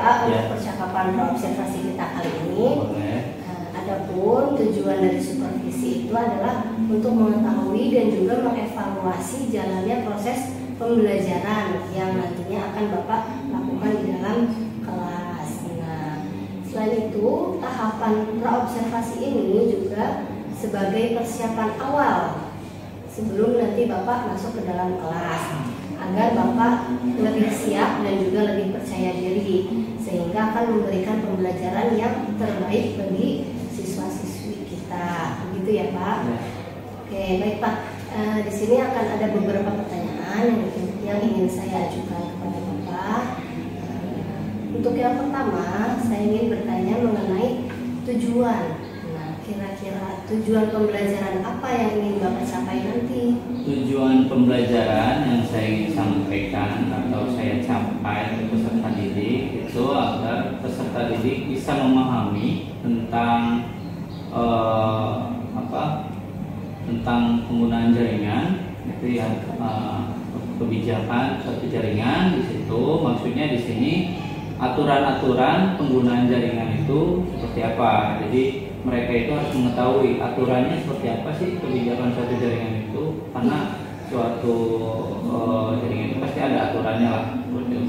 Pak Ya. untuk percakapan observasi kita kali ini. Boleh. Adapun tujuan dari supervisi itu adalah untuk mengetahui dan juga mengevaluasi jalannya proses pembelajaran yang nantinya akan Bapak lakukan di dalam kelas. Nah, selain itu, tahapan praobservasi ini juga sebagai persiapan awal sebelum nanti Bapak masuk ke dalam kelas, agar Bapak lebih siap dan juga lebih percaya diri, sehingga akan memberikan pembelajaran yang terbaik bagi siswa-siswi kita. Begitu ya Pak? Ya. Oke, baik Pak. Di sini akan ada beberapa pertanyaan yang ingin saya ajukan kepada Bapak. Untuk yang pertama, saya ingin bertanya mengenai tujuan. Nah, kira-kira tujuan pembelajaran apa yang ingin Bapak capai nanti? Tujuan pembelajaran yang saya ingin sampaikan atau saya capai untuk peserta didik itu agar peserta didik bisa memahami tentang tentang penggunaan jaringan, itu ya, kebijakan suatu jaringan. Di situ maksudnya di sini aturan-aturan penggunaan jaringan itu seperti apa. Jadi mereka itu harus mengetahui aturannya seperti apa sih kebijakan suatu jaringan itu, karena suatu jaringan itu pasti ada aturannya lah.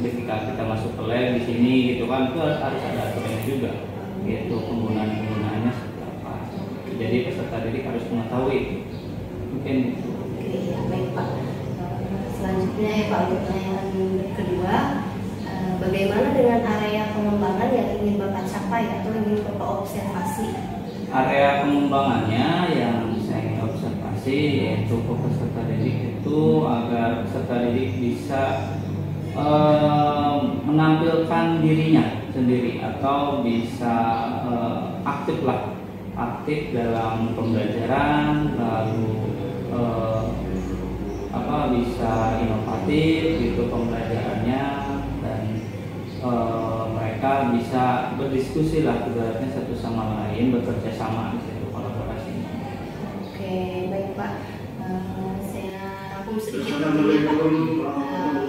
Ketika kita masuk ke lab di sini gitu kan, itu harus ada aturannya juga, yaitu penggunaannya seperti apa. Jadi peserta didik harus mengetahui. Mungkin itu. Oke, ya, baik Pak. Selanjutnya ya Pak, untuk pertanyaan kedua, bagaimana dengan area pengembangan yang ingin Bapak capai atau ingin Bapak observasi? Area pengembangannya yang saya ingin observasi yaitu peserta didik itu agar peserta didik bisa menampilkan dirinya sendiri atau bisa aktif dalam pembelajaran, lalu bisa inovatif gitu pembelajarannya, dan mereka bisa berdiskusi lah, ibaratnya satu sama lain, bekerja sama di situ, kolaborasinya. Oke, baik Pak. Saya rangkum sedikit ini Pak.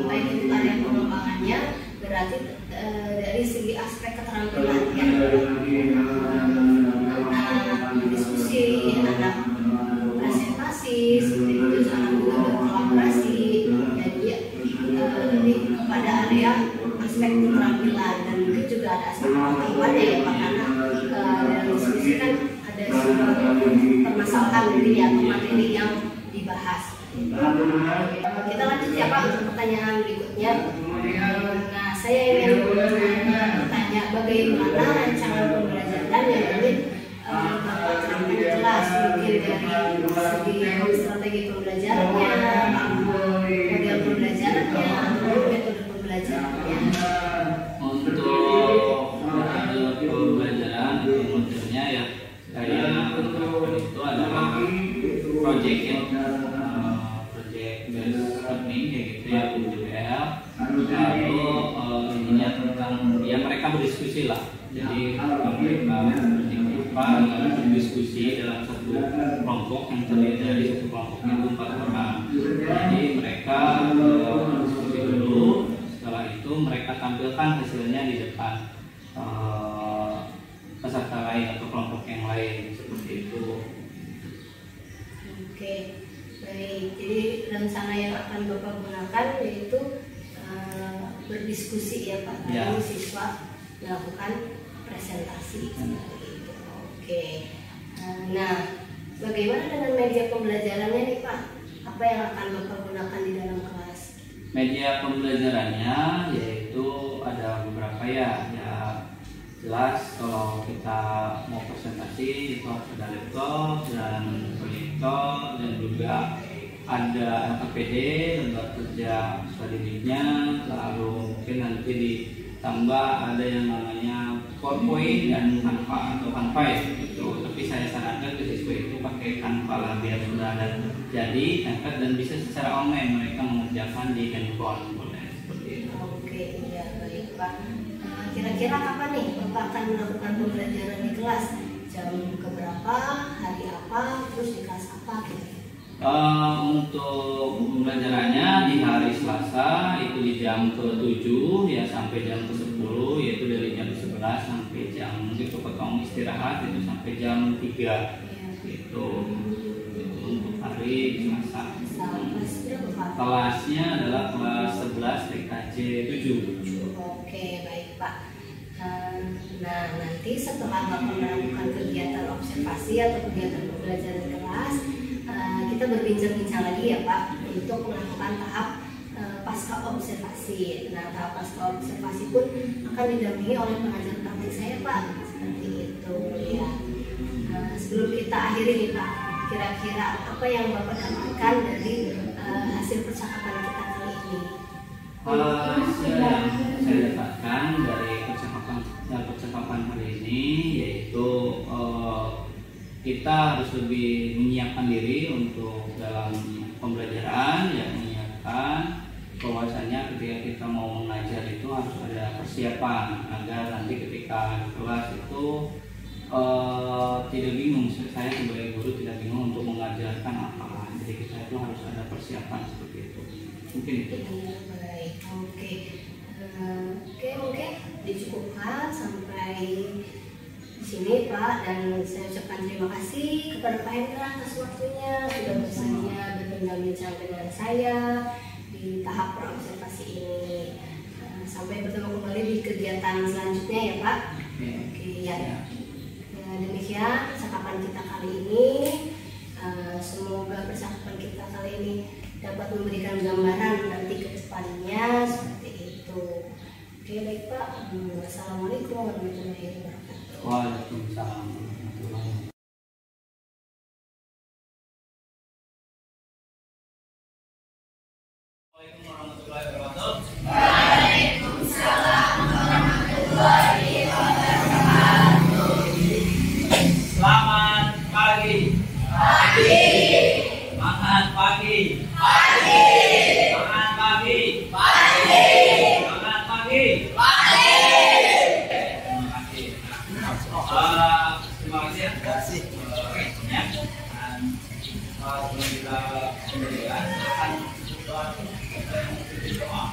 Baik untuk area pengembangannya berarti dari segi aspek keterampilan ya. Diskusi, anak presentasi, seperti itu sangat juga berkolaborasi. Jadi kepada area aspek keterampilan, dan mungkin juga ada aspek pengetahuannya ya Pak, karena dalam diskusi kan ada sebuah permasalahan mungkin ya, atau materi yang dibahas. Kita lanjut ya Pak untuk pertanyaan berikutnya. Nah, saya ingin bertanya bagaimana rancangan pembelajaran yang ingin Bapak terapkan di kelas, mungkin dari segi strategi pembelajarannya, model pembelajarannya, metode pembelajarannya. Untuk metode pembelajaran atau modelnya ya, saya menerapkan itu adalah project based learning kayak gitu ya, PBL. Lalu ininya tentang ya mereka berdiskusi lah. Jadi mereka berdiskusi dalam satu kelompok yang terdiri dari satu kelompoknya itu 4 orang. Jadi mereka berdiskusi dulu. Setelah itu mereka tampilkan hasilnya di depan peserta lain atau kelompok yang lain, seperti itu. Oke, baik. Jadi rencana yang akan Bapak gunakan yaitu berdiskusi ya Pak. Ya. Lalu siswa melakukan presentasi seperti itu. Oke. Nah, bagaimana dengan media pembelajarannya nih Pak? Apa yang akan Bapak gunakan di dalam kelas? Media pembelajarannya yaitu ada beberapa ya. Jelas kalau kita mau presentasi itu harus ada laptop dan proyektor, dan juga ada LKPD, lembar kerja siswa didiknya, lalu mungkin nanti ditambah ada yang namanya PowerPoint dan Canva atau Canva ya gitu. Tapi saya sarankan ke siswa itu pakai Canva lah, biar sudah ada jadi template dan bisa secara online mereka mengerjakan di handphone, boleh seperti itu. Oke, iya baik Pak. Kira-kira kapan nih Bapak akan melakukan pembelajaran di kelas? Jam keberapa, hari apa, terus di kelas apa gitu? Untuk pembelajarannya di hari Selasa itu di jam ke-7 ya sampai jam ke-10. dulu, yaitu dari jam 11 sampai jam itu potong istirahat itu sampai jam 3 itu untuk hari Selasa. Kelasnya adalah kelas 11 TKJ 7. Oke, baik Pak. Nah, nanti setelah Bapak melakukan kegiatan observasi atau kegiatan pembelajaran kelas, kita berbincang-bincang lagi ya Pak untuk melakukan tahap pasca observasi. Nah, tahap pasca observasi pun akan didampingi oleh pengajar praktik saya Pak, seperti itu ya. Sebelum kita akhiri nih Pak, kira-kira apa yang Bapak dapatkan dari hasil percakapan kita kali ini? Hasil yang saya dapatkan dari percakapan hari ini yaitu kita harus lebih menyiapkan diri untuk dalam pembelajaran, ya, menyiapkan bahwasanya ketika kita mau mengajar itu harus ada persiapan agar nanti ketika di kelas itu tidak bingung. Saya sebagai guru tidak bingung untuk mengajarkan apa, jadi kita itu harus ada persiapan seperti itu. Mungkin itu. Baik, oke. Oke, dicukupkan sampai sini Pak, dan saya ucapkan terima kasih kepada Pak Hendra atas waktunya sudah bersedia berbincang dengan saya di tahap praobservasi ini. Sampai bertemu kembali di kegiatan selanjutnya ya Pak. Oke ya. Demikian percakapan kita kali ini. Semoga percakapan kita kali ini dapat memberikan gambaran nanti ke depannya seperti itu. Oke baik Pak. Wassalamualaikum warahmatullahi wabarakatuh. Waalaikumsalam warahmatullahi wabarakatuh. Waalaikumsalam warahmatullahi wabarakatuh. Selamat pagi. Pagi. Semangat pagi. Pagi. Semangat pagi. Pagi. Semangat pagi. Pagi. Terima kasih. Terima kasih ya. Ya. Dan sebelum kita pembelajaran akan berdoa.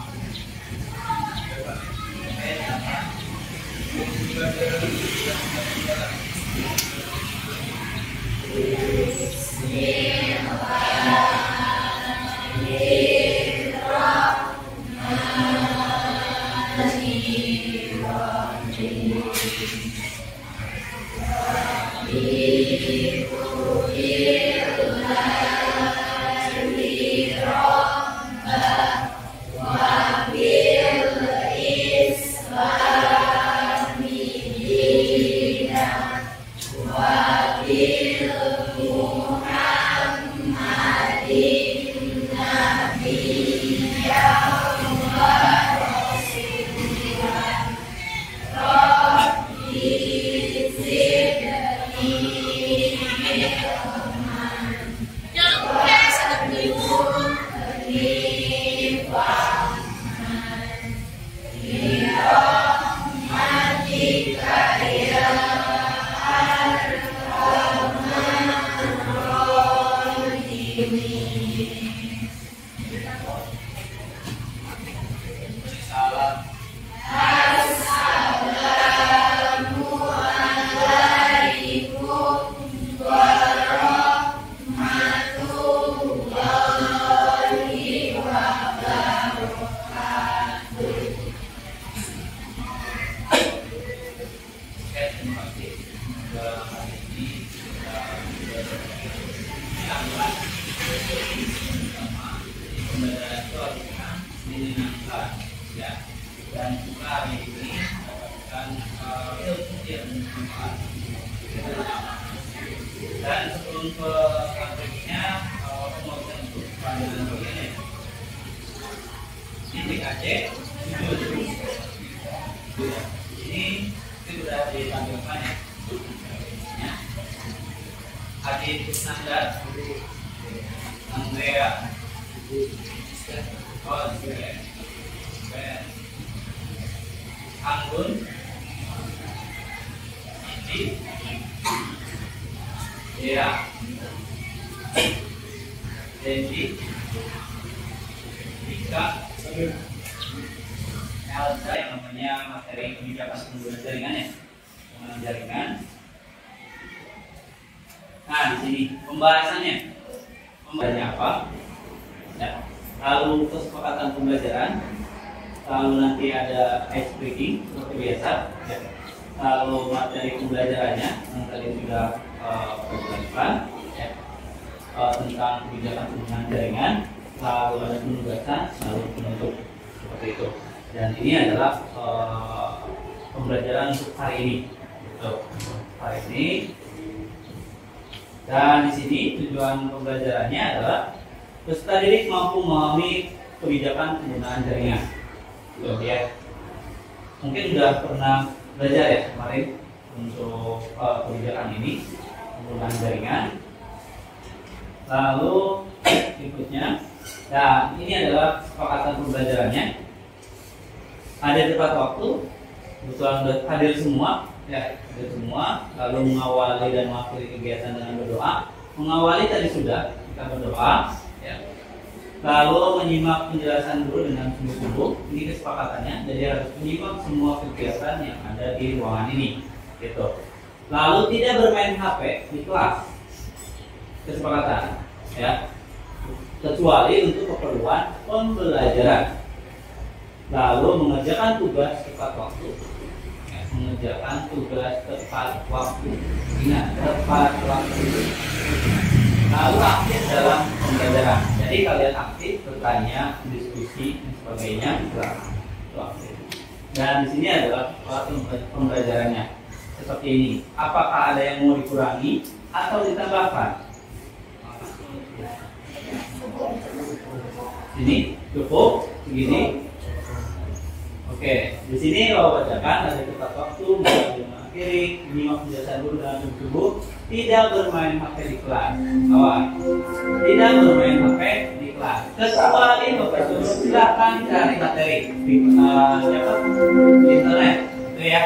Dan juga hari ini mendapatkan ilmu yang bermanfaat. Dan sebelum ke berikutnya, mau untuk pandangan begini. Ini TKJ, ini sudah ditampilkan ya. Adit Kusnandar, Andrea, Anggun, Indi, Dea, Dendi, Dika, Elsa yang namanya materi jaringan. Nah, di sini pembahasannya. Pembahasannya apa? Ya. Lalu kesepakatan pembelajaran. Lalu nanti ada ice breaking seperti biasa. Ya. Lalu materi pembelajarannya yang tadi sudah dijelaskan, ya. Tentang kebijakan penggunaan jaringan. Lalu ada penugasan, lalu penutup seperti itu. Dan ini adalah pembelajaran untuk hari ini. Hari ini. Dan di sini tujuan pembelajarannya adalah peserta didik mampu memahami kebijakan penggunaan jaringan. Ya. Mungkin sudah pernah belajar ya kemarin untuk kebijakan ini penggunaan jaringan. Lalu berikutnya, nah ini adalah kesepakatan pembelajarannya. Hadir tepat waktu, kebetulan hadir semua, ya hadir semua. Lalu mengawali dan mengakhiri kegiatan dengan berdoa. Mengawali tadi sudah kita berdoa, ya. Lalu menyimak penjelasan guru dengan sungguh-sungguh. Ini kesepakatannya. Jadi harus menyimak semua kegiatan yang ada di ruangan ini, gitu. Lalu tidak bermain HP di kelas. Kesepakatan, ya. Kecuali untuk keperluan pembelajaran. Lalu mengerjakan tugas tepat waktu. Ya, mengerjakan tugas tepat waktu. Ingat, tepat waktu. Lalu aktif dalam pembelajaran. Jadi kalian aktif bertanya, diskusi dan sebagainya. Itu aktif. Dan di sini adalah pembelajarannya seperti ini. Apakah ada yang mau dikurangi atau ditambahkan? Ini cukup segini. Oke, di sini kalau bacakan ada tepat waktu, mengakhiri, menyimak penjelasan guru dengan sungguh-sungguh, tidak bermain HP di kelas. Awas, tidak bermain HP di kelas. Kecuali Bapak Guru silakan cari materi di internet, itu ya.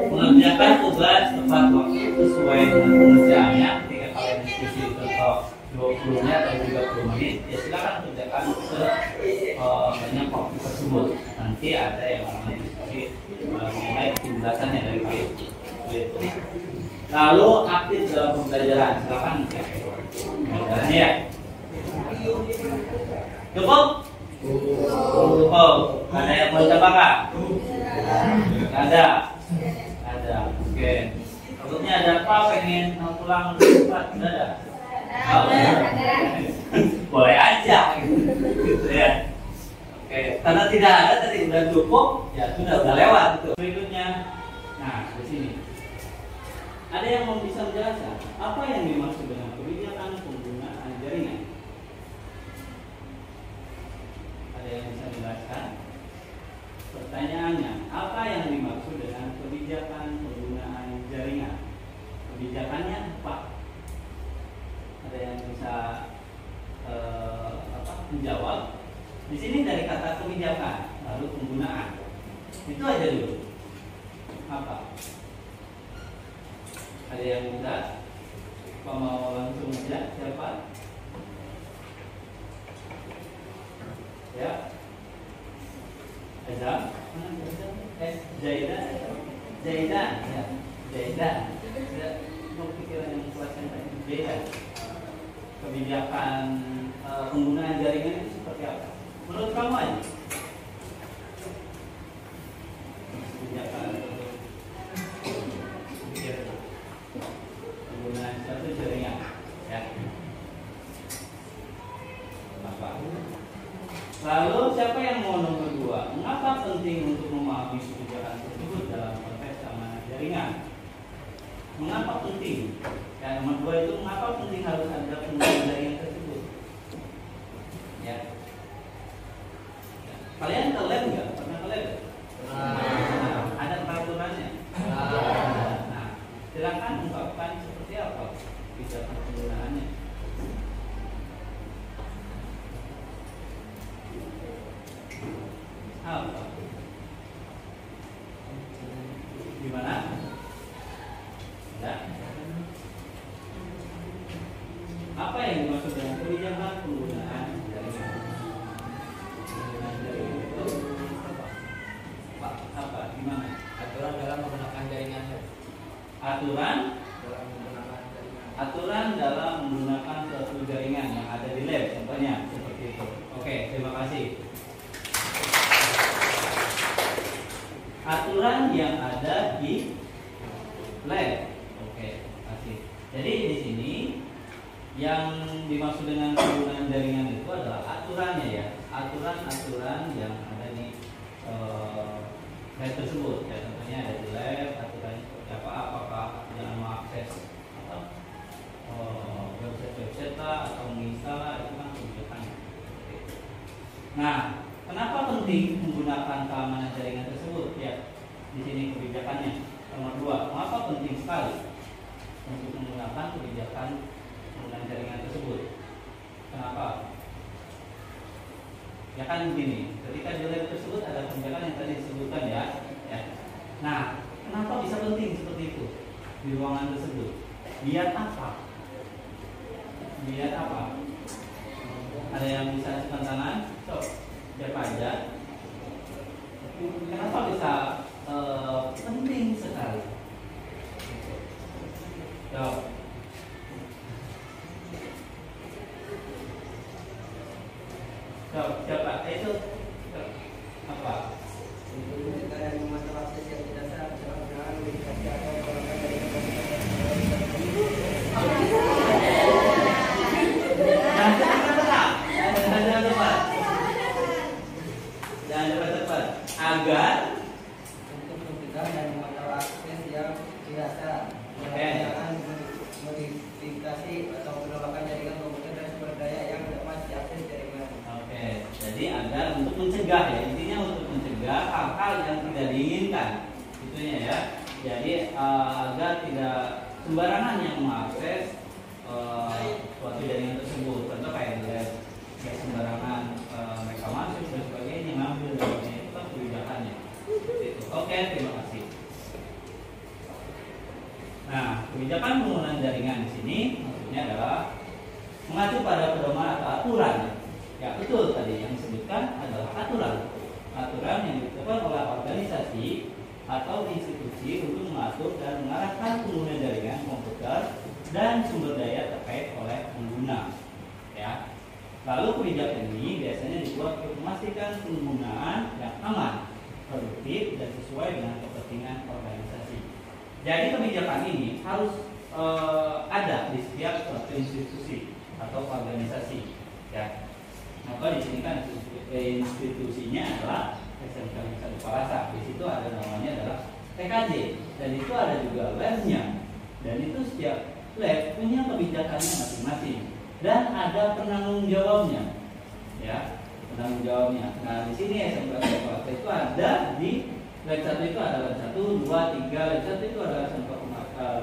Mengerjakan tugas tepat waktu sesuai dengan pengerjaannya. Ketika kalian diskusi tentang 20-nya atau 30 menit, ya silakan kerjakan sebanyak waktu tersebut. Nanti ada yang namanya diskusi mengenai penjelasannya dari kalian. Lalu aktif dalam pembelajaran, silakan ya. Pembelajarannya ya. Cukup? Cukup. Ada yang mau tambahkan? Ada. Ada. Oke. Takutnya ada apa? Pengen pulang lebih cepat? Ada. Boleh aja gitu ya. Oke, karena tidak ada tadi udah cukup, ya sudah lewat itu. Berikutnya, nah di sini ada yang mau bisa menjelaskan apa yang dimaksud dengan kebijakan penggunaan jaringan? Ada yang bisa menjelaskan? Pertanyaannya, apa yang dimaksud dengan kebijakan penggunaan jaringan? Kebijakannya apa? Ada yang bisa menjawab? Di sini dari kata kebijakan, lalu penggunaan. Itu aja dulu. Apa? Ada yang bisa? Apa mau langsung aja? Siapa? Ya. Azam? Zaida? Zaida? Ya. Zaida. Mau pikiran yang kelas yang lain? Zaida. Kebijakan penggunaan jaringan itu seperti apa? Menurut kamu aja. Kebijakan penggunaan satu jaringan, ya. Apa? Lalu siapa yang mau nomor 2? Mengapa penting untuk memahami kebijakan tersebut dalam konteks keamanan jaringan? Mengapa penting? Ya, nomor 2 itu mengapa penting harus ada penggunaan jaringan tersebut? Ya. Kalian ke lab nggak? Pernah ke lab? Ada peraturannya. Nah, silakan ungkapkan seperti apa kebijakan penggunaannya. Apa? Gimana? Ya. Apa yang dimaksud dengan kebijakan penggunaan jaringan? Apa? Gimana? Aturan dalam menggunakan jaringan Aturan dalam menggunakan suatu jaringan yang ada di lab, contohnya seperti itu. Oke, terima kasih. Aturan yang ada di lab. Oke, terima kasih. Jadi di sini yang dimaksud dengan penggunaan jaringan itu adalah aturannya ya, aturan-aturan yang ada di lab tersebut. Ya, contohnya ada di lab, aturannya seperti apa, apakah yang mengakses website atau menginstal, itu kan kebijakannya. Nah, kenapa penting menggunakan keamanan jaringan tersebut? Ya, di sini kebijakannya. Nomor 2, mengapa penting sekali untuk menggunakan kebijakan penggunaan jaringan tersebut? Kenapa? Ya kan begini, ketika di lab tersebut ada kebijakan yang tadi disebutkan ya. Nah, kenapa bisa penting seperti itu di ruangan tersebut? Biar apa? Ada yang bisa cepat tangan? Siapa aja? Kenapa bisa penting sekali? Siapa? Itu apa? Agar untuk mencegah dan memantau akses yang tidak sah, melakukan modifikasi atau penolakan jaringan komputer dan sumber daya yang dapat diakses jaringan. Oke, jadi agar untuk mencegah ya, intinya untuk mencegah hal-hal yang tidak diinginkan, itunya ya. Jadi agar tidak sembarangan yang mengakses suatu jaringan tersebut. Contoh kayak ya sembarangan mereka masuk dan sebagainya, ngambil dan itu kan kebijakannya. Oke, terima kasih. Nah, kebijakan penggunaan jaringan di sini maksudnya adalah mengacu pada pedoman atau aturan. Ya betul, tadi yang disebutkan adalah aturan yang ditetapkan oleh organisasi atau institusi untuk mengatur dan mengarahkan pengguna jaringan komputer dan sumber daya terkait oleh pengguna. Ya. Lalu kebijakan ini biasanya dibuat untuk memastikan penggunaan yang aman, produktif, dan sesuai dengan kepentingan organisasi. Jadi kebijakan ini harus ada di setiap suatu institusi atau organisasi. Ya. Maka di sini kan institusinya adalah SMK Negeri Palasa. Di situ ada namanya adalah TKJ, dan itu ada juga labnya. Dan itu setiap lab punya kebijakannya masing-masing. Dan ada penanggung jawabnya, ya, penanggung jawabnya. Nah di sini SMK Negeri itu ada di lab 1 itu ada lab 1, 2, 3, lab 1 itu ada SMK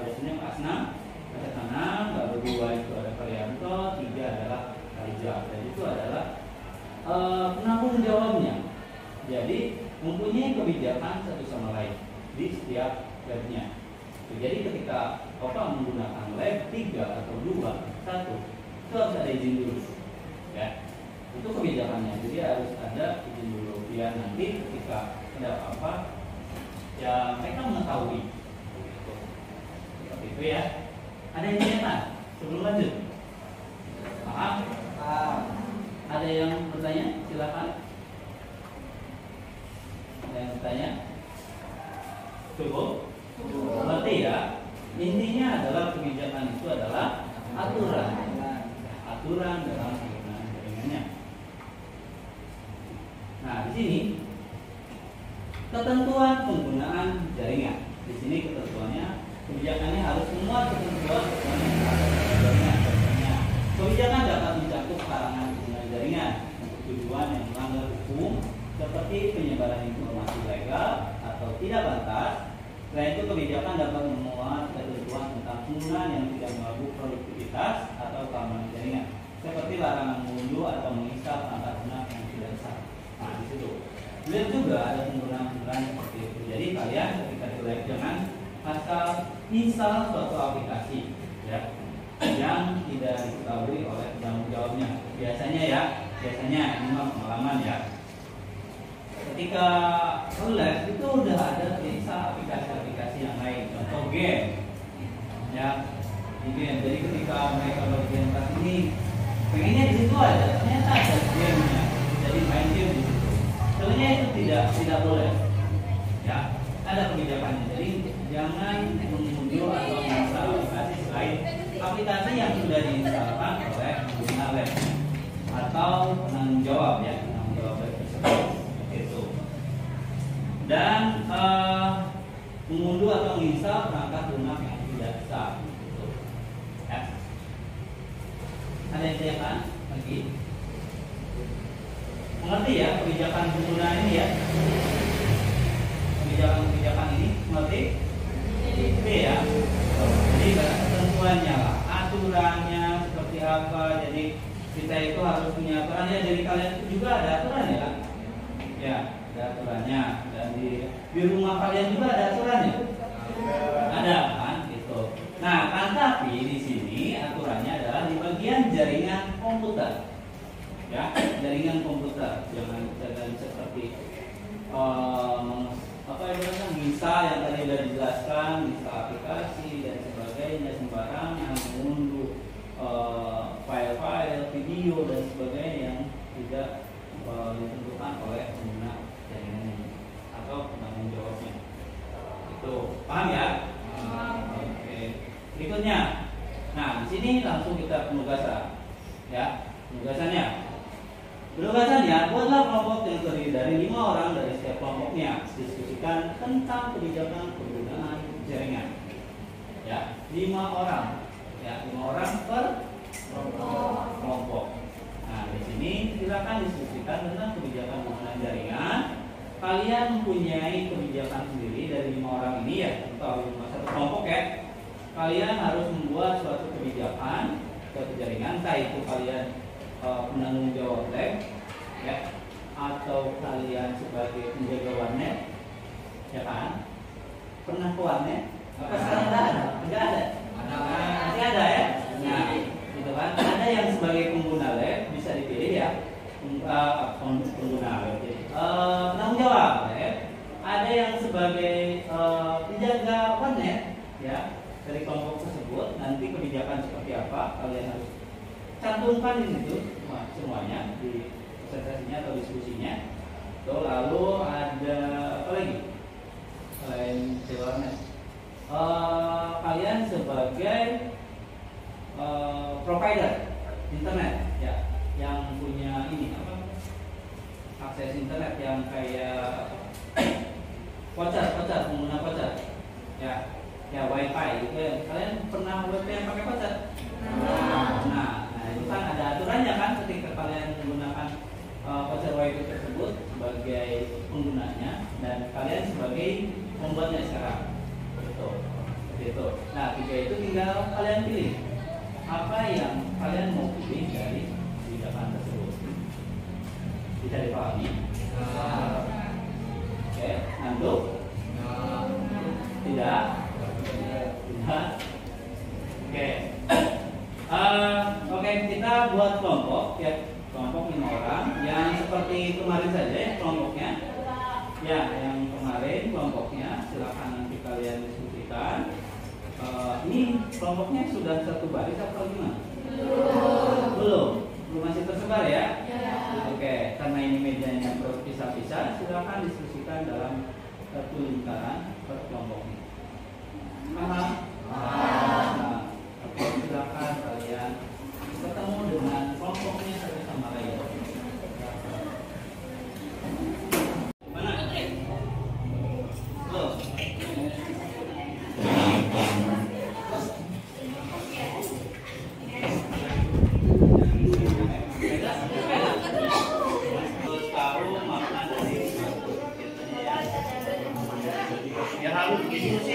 biasanya kelas 6, lalu 2 itu ada Karyanto, 3 adalah Kalijak. Dan itu adalah penanggung jawabnya. Jadi mempunyai kebijakan satu sama lain di setiap labnya. Jadi ketika Bapak menggunakan lab 3 atau 2, 1 itu harus ada izin dulu, ya. Itu kebijakannya. Jadi harus ada izin dulu. Biar nanti ketika ada apa, ya mereka mengetahui. Seperti itu ya. Ada yang ditanyakan sebelum lanjut? Paham? Ada yang bertanya? Silakan. Ada yang bertanya? Cukup? Berarti ya, intinya adalah kebijakan itu adalah aturan dalam penggunaan jaringannya. Nah, di sini ketentuan penggunaan jaringan. Di sini ketentuannya, kebijakannya harus semua ketentuan yang ada pada jaringan. Kebijakan dapat mencakup larangan penggunaan jaringan untuk tujuan yang melanggar hukum, seperti penyebaran informasi legal atau tidak pantas. Selain itu, kebijakan dapat memuat ketentuan tentang penggunaan yang tidak mengganggu produktivitas atau keamanan jaringan, seperti larangan mengunduh atau menginstal perangkat lunak yang tidak sah. Nah, di situ. Lihat juga ada penggunaan seperti itu. Jadi kalian ketika di-like jangan asal install suatu aplikasi, ya, yang tidak diketahui oleh penanggung jawabnya. Biasanya ini mah pengalaman ya. Ketika live itu udah ada bisa aplikasi-aplikasi yang lain, contoh game, game. Jadi ketika mereka bagian kelas ini pengennya di situ aja, ternyata ada gamenya. Jadi main game di situ. Sebenarnya itu tidak boleh. Ya, ada kebijakannya. Jadi jangan mengunduh atau menginstal aplikasi selain aplikasi yang sudah diinstalkan oleh pengguna web atau penanggung jawab ya, penanggung jawab web tersebut. Itu. Dan mengunduh atau menginstal perangkat lunak yang tidak sah. Gitu. Ya. Ada yang ditanyakan lagi? Mengerti ya kebijakan penggunaan ini ya? Kebijakan ini mengerti? Itu ya. Jadi ketentuannya lah, aturannya seperti apa. Jadi kita itu harus punya aturannya. Dari kalian itu juga ada aturannya kan? Ya, ada aturannya. Dan di rumah kalian juga ada aturannya. Ada kan? Gitu. Nah, kan tapi di sini aturannya adalah di bagian jaringan komputer. Ya, jaringan komputer. Jangan seperti bisa yang tadi sudah dijelaskan, bisa aplikasi dan sebagainya, sembarangan mengunduh file-file, video dan sebagainya yang tidak ditentukan oleh pengguna jaringan ini atau penanggung jawabnya. Itu paham ya? Oke. Berikutnya, nah di sini langsung kita penugasan, ya penugasannya. Penugasannya, buatlah kelompok yang terdiri dari 5 orang dari setiap kelompoknya. Diskusikan tentang kebijakan penggunaan jaringan. Ya, 5 orang. Ya, 5 orang per kelompok. Nah, di sini silakan diskusikan tentang kebijakan penggunaan jaringan. Kalian mempunyai kebijakan sendiri dari 5 orang ini ya, atau satu kelompok ya. Kalian harus membuat suatu kebijakan suatu jaringan, entah itu kalian penanggung jawab lab ya, atau kalian sebagai penjaga warnet ya kan, pernah ke warnet apa sekarang tidak ada masih ada ya. Nah gitu kan, ada yang sebagai pengguna lab bisa dipilih ya, pengguna lab penanggung jawab lab, ada yang sebagai penjaga warnet ya dari kelompok tersebut. Nanti kebijakan seperti apa kalian harus cantumkan itu semuanya di presentasinya atau diskusinya. Lalu ada apa lagi selain warnet? Kalian sebagai provider internet ya, yang punya ini apa, akses internet yang kayak voucher pengguna voucher ya wifi gitu ya. Kalian pernah wifi yang pakai voucher? Nah itu kan ada aturannya kan, ketika kalian menggunakan voucher wifi tersebut sebagai penggunanya dan kalian sebagai pembuatnya sekarang. Itu. Nah 3 itu tinggal kalian pilih apa yang kalian mau pilih dari kebijakan tersebut. Bisa dipahami? Oke, ngantuk? Tidak? Oke, kita buat kelompok ya, kelompok 5 orang yang seperti kemarin saja ya kelompoknya. Ya, yang kemarin kelompoknya silakan nanti kalian diskusikan. Ini kelompoknya sudah satu baris atau gimana? Belum masih tersebar ya? Oke, karena ini mejanya berpisah-pisah, silakan diskusikan dalam satu lingkaran per kelompoknya. Paham? Nah, oke, silakan kalian ketemu dengan kelompoknya satu sama lain. Mana? Loh. Ya harus begini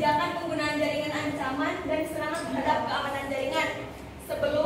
kebijakan penggunaan jaringan ancaman dan serangan terhadap keamanan jaringan. Sebelum